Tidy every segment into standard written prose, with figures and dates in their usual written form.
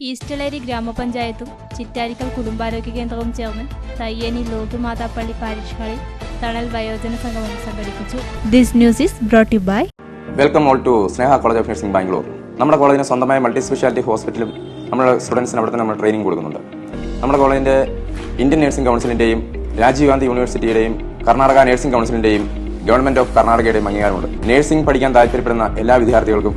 ഈസ്റ്റളേരി ഗ്രാമപഞ്ചായത്തും ചിറ്റാരിക്കൽ കുടുംബാരോഗ്യ കേന്ദ്രവും ചേർന്ന് തയ്യേനി ലോർദ് മാതാപ്പള്ളി പാരിഷ് ഹാളിൽ തണൽ വയോജന സംഗമം സംഘടിപ്പിച്ചു. This news is brought you by welcome all to Sneha college of nursing Bangalore. നമ്മുടെ കോളേജിന് സ്വന്തമായ മൾട്ടി സ്പെഷ്യാലിറ്റി ഹോസ്പിറ്റലും നമ്മുടെ സ്റ്റുഡൻസിന് അവിടെ തന്നെ നമ്മൾ ട്രെയിനിങ് കൊടുക്കുന്നുണ്ട്. നമ്മുടെ കോളേജിൻ്റെ ഇന്ത്യൻ നഴ്സിംഗ് കൗൺസിലിൻ്റെയും രാജീവ് ഗാന്ധി യൂണിവേഴ്സിറ്റിയുടെയും കർണാടക നഴ്സിംഗ് കൗൺസിലിൻ്റെയും ഗവൺമെൻറ് ഓഫ് കർണാടകയുടെയും അംഗീകാരമുണ്ട്. നഴ്സിംഗ് പഠിക്കാൻ താല്പര്യപ്പെടുന്ന എല്ലാ വിദ്യാർത്ഥികൾക്കും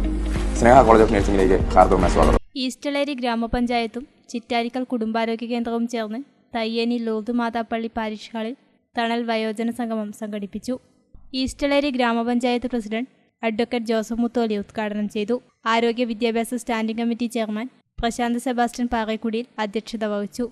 സ്നേഹ കോളേജ് ഓഫ് നഴ്സിംഗിലേക്ക് ഹാർദവമായ സ്വാഗതം. ഈസ്റ്റളേരി ഗ്രാമപഞ്ചായത്തും ചിറ്റാരിക്കൽ കുടുംബാരോഗ്യ കേന്ദ്രവും ചേർന്ന് തയ്യേനി ലോർദ് മാതാപ്പള്ളി പാരിഷ് ഹാളിൽ തണൽ വയോജന സംഗമം സംഘടിപ്പിച്ചു. ഈസ്റ്റളേരി ഗ്രാമപഞ്ചായത്ത് പ്രസിഡന്റ് അഡ്വക്കേറ്റ് ജോസഫ് മുത്തോലി ഉദ്ഘാടനം ചെയ്തു. ആരോഗ്യ വിദ്യാഭ്യാസ standing committee chairman Prashanth Sebastian പാറേക്കുടിയിൽ അധ്യക്ഷത വഹിച്ചു.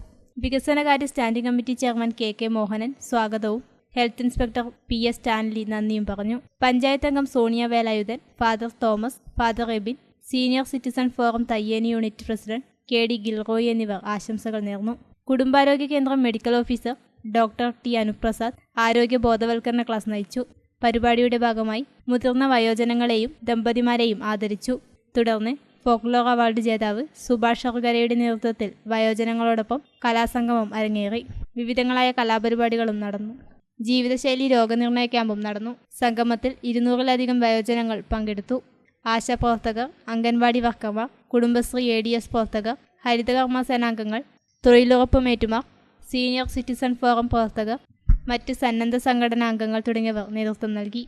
വികസനകാര്യ standing committee chairman K Mohanan സ്വാഗതവും ഹെൽത്ത് ഇൻസ്പെക്ടർ പി.എസ്. സ്റ്റാൻലി നന്ദിയും പറഞ്ഞു. പഞ്ചായത്ത് അംഗം Sonia Velayudhan, father Thomas, father Ebin, senior citizen forum Thayyeni unit president K D. Gilroy എന്നിവർ ആശംസകൾ നേർന്നു. കുടുംബാരോഗ്യ കേന്ദ്രം medical officer doctor T. Anuprasad ആരോഗ്യ ബോധവൽക്കരണ ക്ലാസ് നയിച്ചു. പരിപാടിയുടെ ഭാഗമായി മുതിർന്ന വയോജനങ്ങളെയും ദമ്പതിമാരെയും ആദരിച്ചു. തുടർന്ന് ഫോക്ലോർ അവാർഡ് ജേതാവ് സുഭാഷ് അറുകരയുടെ നേതൃത്വത്തിൽ വയോജനങ്ങളോടൊപ്പം കലാസംഗമം അരങ്ങേറി. വിവിധങ്ങളായ കലാപരിപാടികളും നടന്നു. ജീവിതശൈലി രോഗനിർണയ ക്യാമ്പും നടന്നു. സംഗമത്തിൽ 200-ലധികം വയോജനങ്ങൾ പങ്കെടുത്തു. ആശാപ്രവർത്തകർ, അംഗൻവാടി വർക്കർമാർ, കുടുംബശ്രീ ADS പ്രവർത്തകർ, ഹരിതകർമ്മ സേനാംഗങ്ങൾ, തൊഴിലുറപ്പ് മേറ്റുമാർ, സീനിയർ സിറ്റിസൺ ഫോറം പ്രവർത്തകർ, മറ്റ് സന്നദ്ധ സംഘടനാ അംഗങ്ങൾ തുടങ്ങിയവർ നേതൃത്വം നൽകി.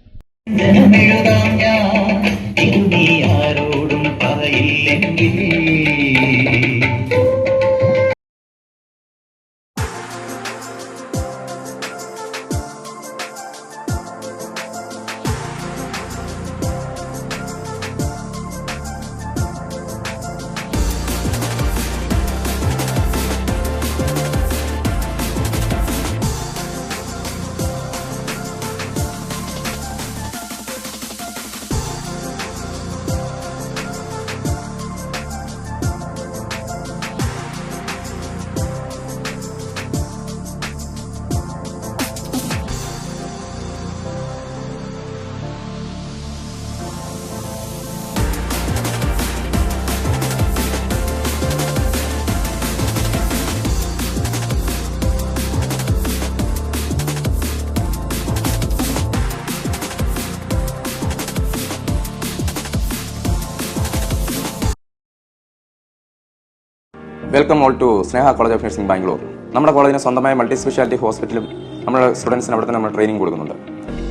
Welcome all to Sneha college of nursing Bangalore. നമ്മുടെ കോളേജിന് സ്വന്തമായ മൾട്ടി സ്പെഷ്യാലിറ്റി ഹോസ്പിറ്റലും നമ്മുടെ സ്റ്റുഡൻസിന് അവിടെ തന്നെ നമ്മൾ ട്രെയിനിങ് കൊടുക്കുന്നുണ്ട്.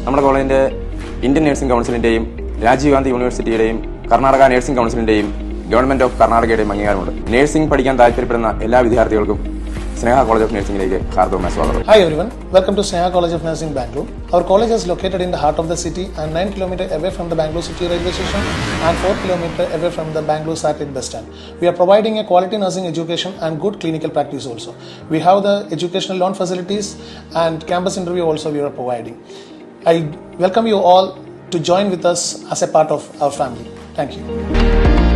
നമ്മുടെ കോളേജിൻ്റെ ഇന്ത്യൻ നഴ്സിംഗ് കൗൺസിലിൻ്റെയും രാജീവ് ഗാന്ധി യൂണിവേഴ്സിറ്റിയുടെയും കർണാടക നഴ്സിംഗ് കൗൺസിലിൻ്റെയും ഗവൺമെൻറ് ഓഫ് കർണാടകയുടെയും അംഗീകാരമുണ്ട്. നഴ്സിംഗ് പഠിക്കാൻ താല്പര്യപ്പെടുന്ന എല്ലാ വിദ്യാർത്ഥികൾക്കും സ്നേഹ കോളേജ് ഓഫ് നഴ്സിംഗിലേക്ക് ഹാർദവമായ സ്വാഗതം. Hi everyone, welcome to Sneha College of Nursing Bangalore. Our college is located in the heart of the city and 9 km away from the Bangalore City railway station and 4 km away from the Bangalore Satellite bus stand. We are providing a quality nursing education and good clinical practice also. We have the educational loan facilities and campus interview also we are providing. I welcome you all to join with us as a part of our family. Thank you.